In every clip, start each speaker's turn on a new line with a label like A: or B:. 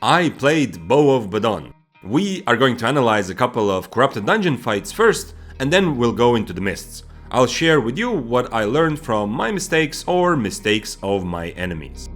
A: I played Bow of Badon. We are going to analyze a couple of corrupted dungeon fights first, and then we'll go into the mists. I'll share with you what I learned from my mistakes or mistakes of my enemies.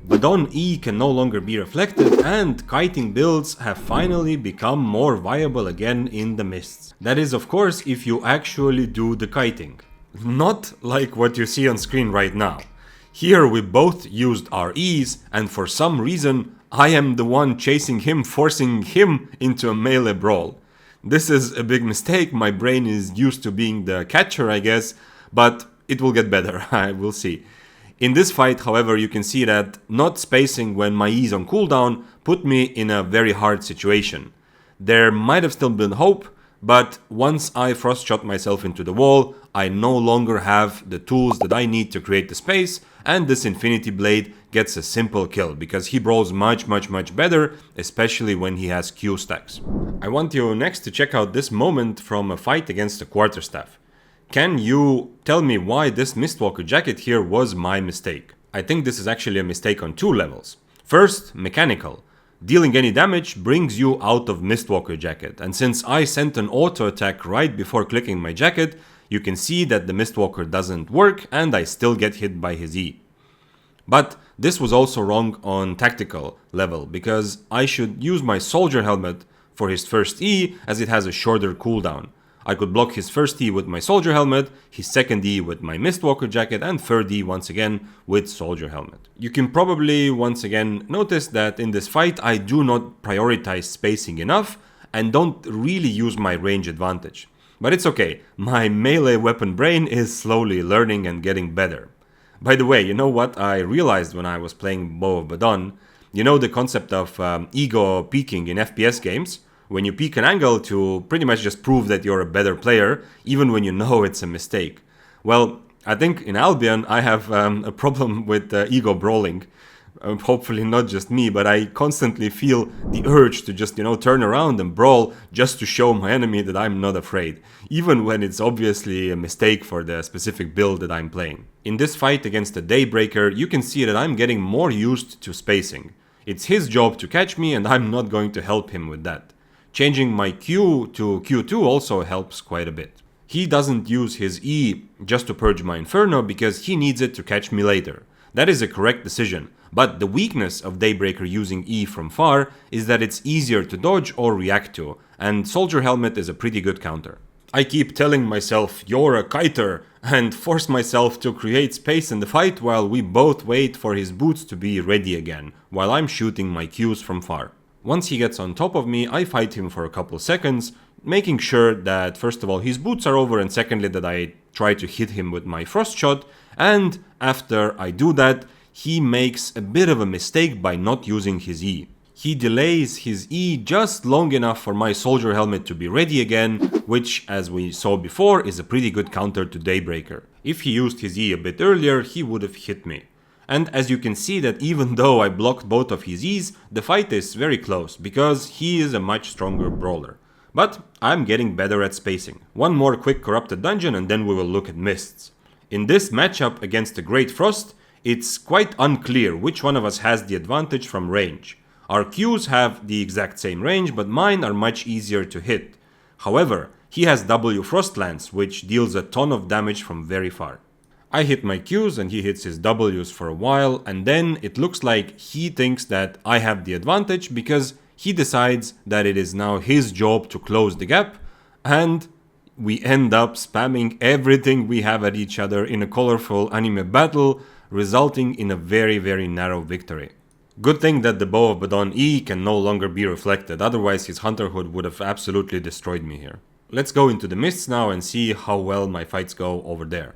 A: Badon E can no longer be reflected, and kiting builds have finally become more viable again in the mists. That is, of course, if you actually do the kiting. Not like what you see on screen right now. Here we both used our E's, and for some reason I am the one chasing him, forcing him into a melee brawl. This is a big mistake. My brain is used to being the catcher, I guess, but it will get better, I will see. In this fight, however, you can see that not spacing when my E is on cooldown put me in a very hard situation. There might have still been hope, but once I frost shot myself into the wall, I no longer have the tools that I need to create the space, and this Infinity Blade gets a simple kill, because he brawls much better, especially when he has Q stacks. I want you next to check out this moment from a fight against a quarterstaff. Can you tell me why this Mistwalker jacket here was my mistake? I think this is actually a mistake on two levels. First, mechanical. Dealing any damage brings you out of Mistwalker jacket, and since I sent an auto attack right before clicking my jacket, you can see that the Mistwalker doesn't work and I still get hit by his E. But this was also wrong on tactical level, because I should use my soldier helmet for his first E, as it has a shorter cooldown. I could block his first E with my soldier helmet, his second E with my Mistwalker jacket, and third E once again with soldier helmet. You can probably once again notice that in this fight I do not prioritize spacing enough and don't really use my range advantage. But it's okay, my melee weapon brain is slowly learning and getting better. By the way, you know what I realized when I was playing Bow of Badon? You know the concept of ego peaking in FPS games? When you peak an angle to pretty much just prove that you're a better player, even when you know it's a mistake. Well, I think in Albion I have a problem with ego brawling. Hopefully not just me, but I constantly feel the urge to just, turn around and brawl just to show my enemy that I'm not afraid, even when it's obviously a mistake for the specific build that I'm playing. In this fight against the Daybreaker, you can see that I'm getting more used to spacing. It's his job to catch me, and I'm not going to help him with that. Changing my Q to Q2 also helps quite a bit. He doesn't use his E just to purge my Inferno because he needs it to catch me later. That is a correct decision, but the weakness of Daybreaker using E from far is that it's easier to dodge or react to, and Soldier Helmet is a pretty good counter. I keep telling myself, you're a kiter, and force myself to create space in the fight while we both wait for his boots to be ready again, while I'm shooting my Qs from far. Once he gets on top of me, I fight him for a couple seconds, making sure that first of all his boots are over, and secondly that I try to hit him with my frost shot, and after I do that, he makes a bit of a mistake by not using his E. He delays his E just long enough for my soldier helmet to be ready again, which, as we saw before, is a pretty good counter to Daybreaker. If he used his E a bit earlier, he would have hit me. And as you can see that even though I blocked both of his E's, the fight is very close, because he is a much stronger brawler. But I'm getting better at spacing. One more quick corrupted dungeon and then we will look at mists. In this matchup against the Great Frost, it's quite unclear which one of us has the advantage from range. Our Qs have the exact same range, but mine are much easier to hit. However, he has W Frostlance, which deals a ton of damage from very far. I hit my Qs and he hits his Ws for a while, and then it looks like he thinks that I have the advantage because he decides that it is now his job to close the gap, and we end up spamming everything we have at each other in a colorful anime battle, resulting in a very narrow victory. Good thing that the Bow of Badon E can no longer be reflected, otherwise his Hunterhood would have absolutely destroyed me here. Let's go into the mists now and see how well my fights go over there.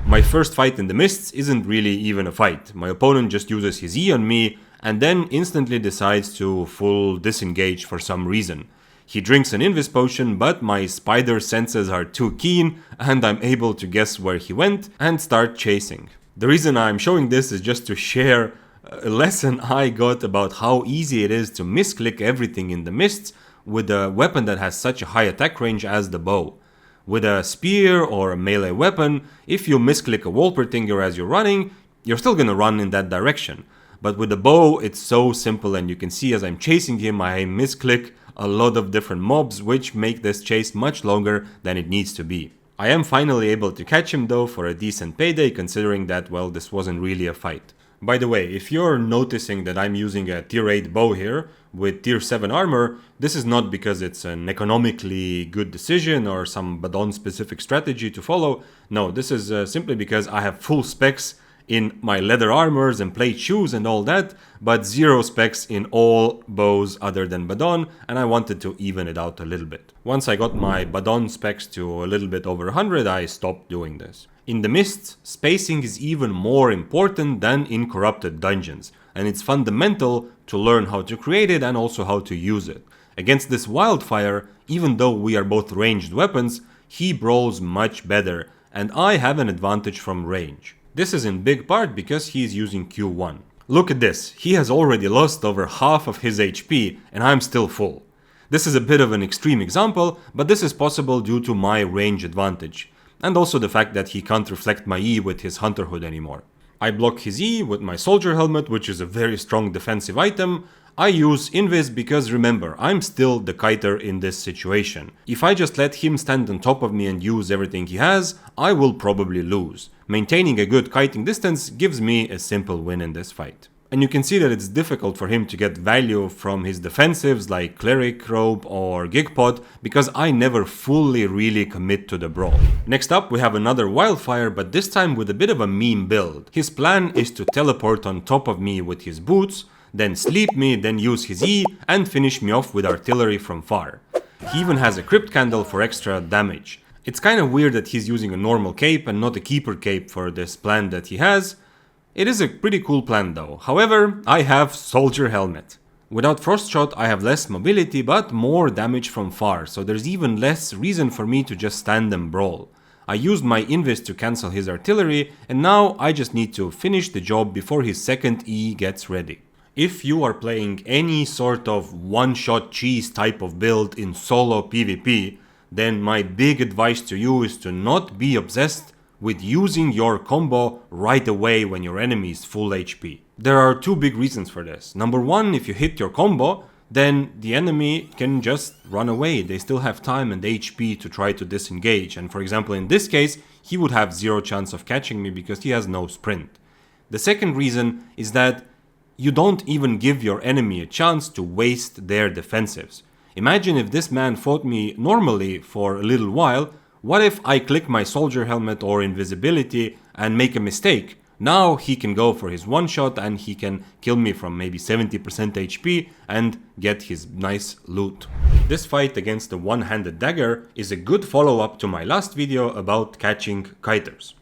A: My first fight in the mists isn't really even a fight. My opponent just uses his E on me and then instantly decides to full disengage for some reason. He drinks an Invis potion, but my spider senses are too keen and I'm able to guess where he went and start chasing. The reason I'm showing this is just to share a lesson I got about how easy it is to misclick everything in the mists with a weapon that has such a high attack range as the bow. With a spear or a melee weapon, if you misclick a Wolpertinger as you're running, you're still gonna run in that direction. But with the bow, it's so simple, and you can see as I'm chasing him, I misclick a lot of different mobs, which make this chase much longer than it needs to be. I am finally able to catch him though for a decent payday, considering that, well, this wasn't really a fight. By the way, if you're noticing that I'm using a tier 8 bow here with tier 7 armor, this is not because it's an economically good decision or some Badon specific strategy to follow. No, this is simply because I have full specs in my leather armors and plate shoes and all that, but zero specs in all bows other than Badon, and I wanted to even it out a little bit. Once I got my Badon specs to a little bit over 100, I stopped doing this. In the Mists, spacing is even more important than in Corrupted dungeons, and it's fundamental to learn how to create it and also how to use it. Against this Wildfire, even though we are both ranged weapons, he brawls much better, and I have an advantage from range. This is in big part because he is using Q1. Look at this, he has already lost over half of his HP and I'm still full. This is a bit of an extreme example, but this is possible due to my range advantage, and also the fact that he can't reflect my E with his Hunter Hood anymore. I block his E with my Soldier Helmet, which is a very strong defensive item. I use Invis because remember, I'm still the kiter in this situation. If I just let him stand on top of me and use everything he has, I will probably lose. Maintaining a good kiting distance gives me a simple win in this fight. And you can see that it's difficult for him to get value from his defensives like Cleric, Robe or Gigpod because I never fully really commit to the brawl. Next up we have another Wildfire, but this time with a bit of a meme build. His plan is to teleport on top of me with his boots, then sleep me, then use his E and finish me off with artillery from far. He even has a Crypt Candle for extra damage. It's kind of weird that he's using a normal cape and not a Keeper cape for this plan that he has. It is a pretty cool plan though. However, I have Soldier Helmet. Without Frost Shot I have less mobility but more damage from far, so there's even less reason for me to just stand and brawl. I used my Invis to cancel his artillery and now I just need to finish the job before his second E gets ready. If you are playing any sort of one-shot cheese type of build in solo PvP, then my big advice to you is to not be obsessed with using your combo right away when your enemy is full HP. There are two big reasons for this. Number one, if you hit your combo, then the enemy can just run away. They still have time and HP to try to disengage. And for example, in this case, he would have zero chance of catching me because he has no sprint. The second reason is that you don't even give your enemy a chance to waste their defensives. Imagine if this man fought me normally for a little while, what if I click my Soldier Helmet or Invisibility and make a mistake? Now he can go for his one shot and he can kill me from maybe 70% HP and get his nice loot. This fight against the one-handed dagger is a good follow-up to my last video about catching kiters.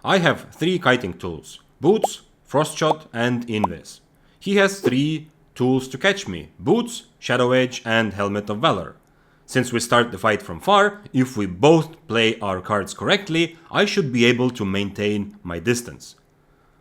A: I have 3 kiting tools: Boots, Frost Shot and Invis. He has 3 tools to catch me: Boots, Shadow Edge and Helmet of Valor. Since we start the fight from far, if we both play our cards correctly, I should be able to maintain my distance.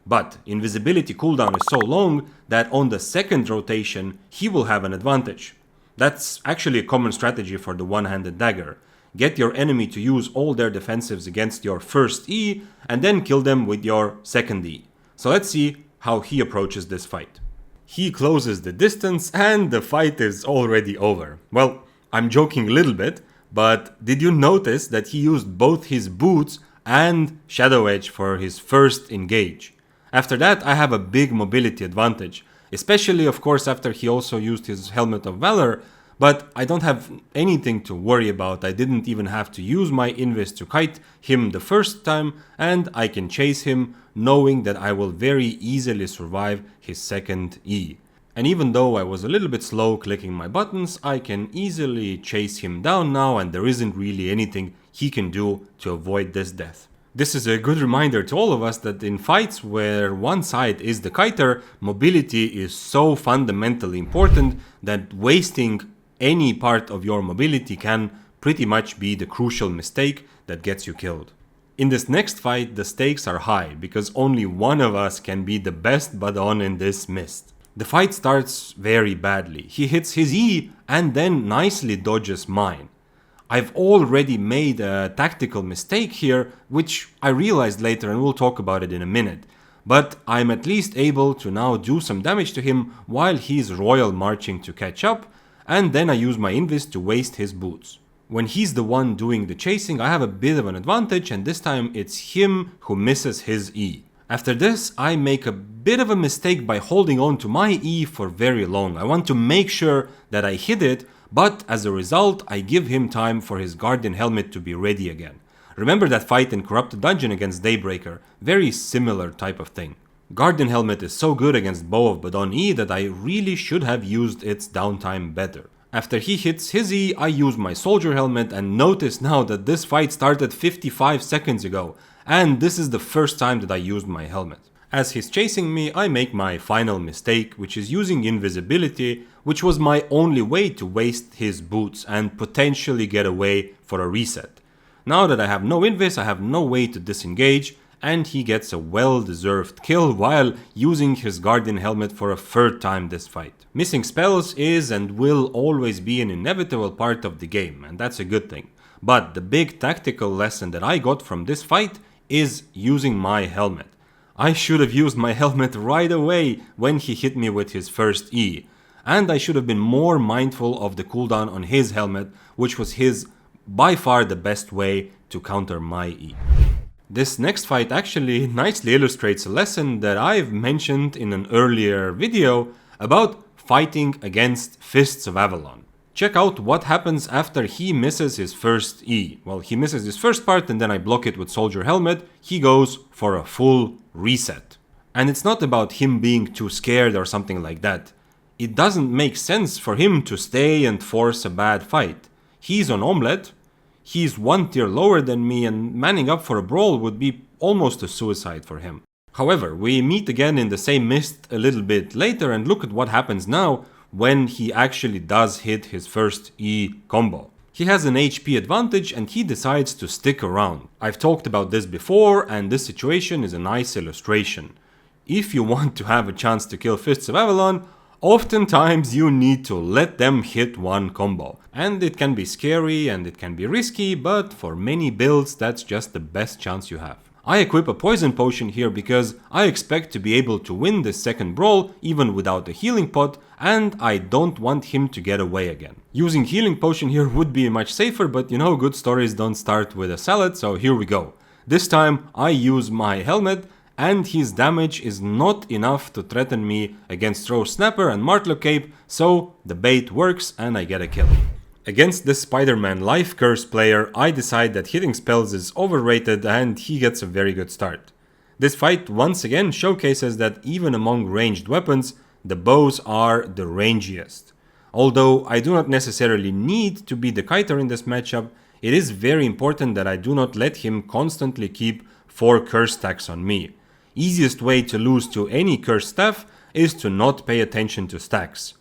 A: But invisibility cooldown is so long that on the second rotation he will have an advantage. That's actually a common strategy for the one-handed dagger. Get your enemy to use all their defensives against your first E and then kill them with your second E. So let's see how he approaches this fight. He closes the distance and the fight is already over. Well, I'm joking a little bit, but did you notice that he used both his boots and Shadow Edge for his first engage? After that I have a big mobility advantage, especially of course after he also used his Helmet of Valor, but I don't have anything to worry about. I didn't even have to use my Invis to kite him the first time, and I can chase him knowing that I will very easily survive his second E. And even though I was a little bit slow clicking my buttons, I can easily chase him down now and there isn't really anything he can do to avoid this death. This is a good reminder to all of us that in fights where one side is the kiter, mobility is so fundamentally important that wasting any part of your mobility can pretty much be the crucial mistake that gets you killed. In this next fight, the stakes are high because only one of us can be the best Badon in this Mist. The fight starts very badly. He hits his E and then nicely dodges mine. I've already made a tactical mistake here, which I realized later and we'll talk about it in a minute. but I'm at least able to now do some damage to him while he's royal marching to catch up, and then I use my invis to waste his boots. When he's the one doing the chasing, I have a bit of an advantage, and this time it's him who misses his E. After this, I make a bit of a mistake by holding on to my E for very long. I want to make sure that I hit it, but as a result, I give him time for his Guardian Helmet to be ready again. Remember that fight in Corrupted Dungeon against Daybreaker? Very similar type of thing. Guardian Helmet is so good against Bow of Badon E that I really should have used its downtime better. After he hits his E, I use my Soldier Helmet, and notice now that this fight started 55 seconds ago, and this is the first time that I used my helmet. As he's chasing me, I make my final mistake, which is using invisibility, which was my only way to waste his boots and potentially get away for a reset. Now that I have no invis, I have no way to disengage, and he gets a well-deserved kill while using his Guardian Helmet for a third time this fight. Missing spells is and will always be an inevitable part of the game, and that's a good thing. But the big tactical lesson that I got from this fight is using my helmet. I should have used my helmet right away when he hit me with his first E, and I should have been more mindful of the cooldown on his helmet, which was his by far the best way to counter my E. This next fight actually nicely illustrates a lesson that I've mentioned in an earlier video about fighting against Fists of Avalon. Check out what happens after he misses his first E. Well, he misses his first part and then I block it with Soldier Helmet. He goes for a full reset. And it's not about him being too scared or something like that. It doesn't make sense for him to stay and force a bad fight. He's on Omelette. He's one tier lower than me, and manning up for a brawl would be almost a suicide for him. However, we meet again in the same mist a little bit later, and look at what happens now when he actually does hit his first E combo. He has an HP advantage and he decides to stick around. I've talked about this before, and this situation is a nice illustration. If you want to have a chance to kill Fists of Avalon, oftentimes you need to let them hit one combo. And it can be scary and it can be risky, but for many builds that's just the best chance you have. I equip a poison potion here because I expect to be able to win this second brawl even without a healing pot, and I don't want him to get away again. Using healing potion here would be much safer, but you know, good stories don't start with a salad, so here we go. This time I use my helmet, and his damage is not enough to threaten me against Throw Snapper and Martlock Cape, so the bait works and I get a kill. Against this Spider-Man Life Curse player, I decide that hitting spells is overrated and he gets a very good start. This fight once again showcases that even among ranged weapons, the bows are the rangiest. Although I do not necessarily need to be the kiter in this matchup, it is very important that I do not let him constantly keep 4 curse stacks on me. Easiest way to lose to any curse staff is to not pay attention to stacks.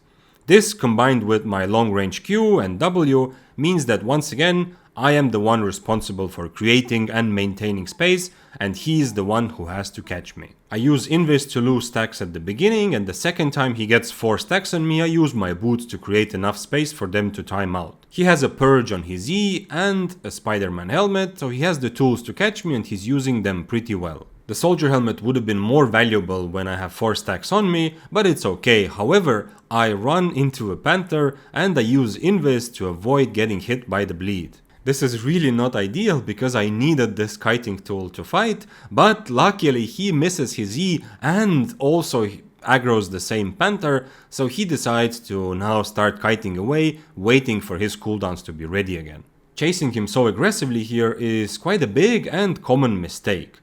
A: This combined with my long range Q and W means that once again I am the one responsible for creating and maintaining space, and he is the one who has to catch me. I use Invis to lose stacks at the beginning, and the second time he gets 4 stacks on me I use my boots to create enough space for them to time out. He has a Purge on his E and a Spider-Man helmet, so he has the tools to catch me and he's using them pretty well. The Soldier Helmet would have been more valuable when I have 4 stacks on me, but it's okay. However, I run into a Panther and I use Invis to avoid getting hit by the bleed. This is really not ideal because I needed this kiting tool to fight, but luckily he misses his E and also aggroes the same Panther, so he decides to now start kiting away, waiting for his cooldowns to be ready again. Chasing him so aggressively here is quite a big and common mistake.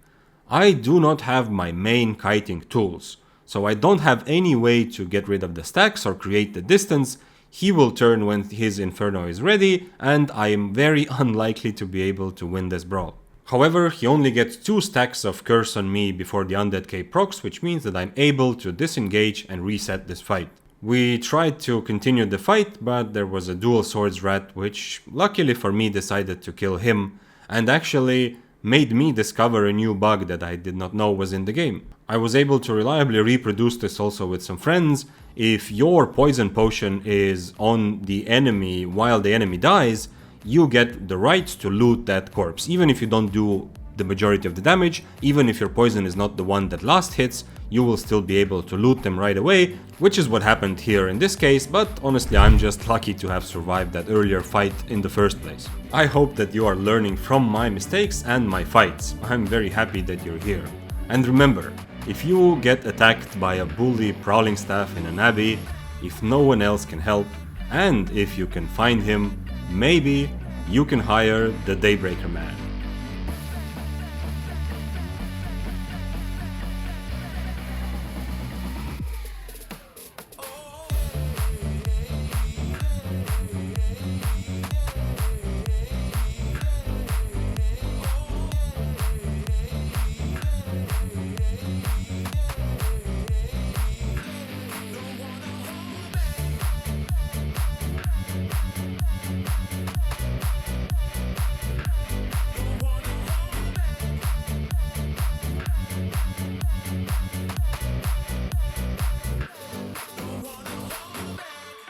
A: I do not have my main kiting tools, so I don't have any way to get rid of the stacks or create the distance. He will turn when his Inferno is ready, and I am very unlikely to be able to win this brawl. However, he only gets 2 stacks of curse on me before the Undead Cape procs, which means that I'm able to disengage and reset this fight. We tried to continue the fight, but there was a dual swords rat which luckily for me decided to kill him, and actually made me discover a new bug that I did not know was in the game. I was able to reliably reproduce this also with some friends. If your poison potion is on the enemy while the enemy dies, you get the right to loot that corpse, even if you don't do the majority of the damage. Even if your poison is not the one that last hits, you will still be able to loot them right away, which is what happened here in this case, but honestly I'm just lucky to have survived that earlier fight in the first place. I hope that you are learning from my mistakes and my fights. I'm very happy that you're here. And remember, if you get attacked by a bully prowling staff in an abbey, if no one else can help, and if you can find him, maybe you can hire the Daybreaker Man.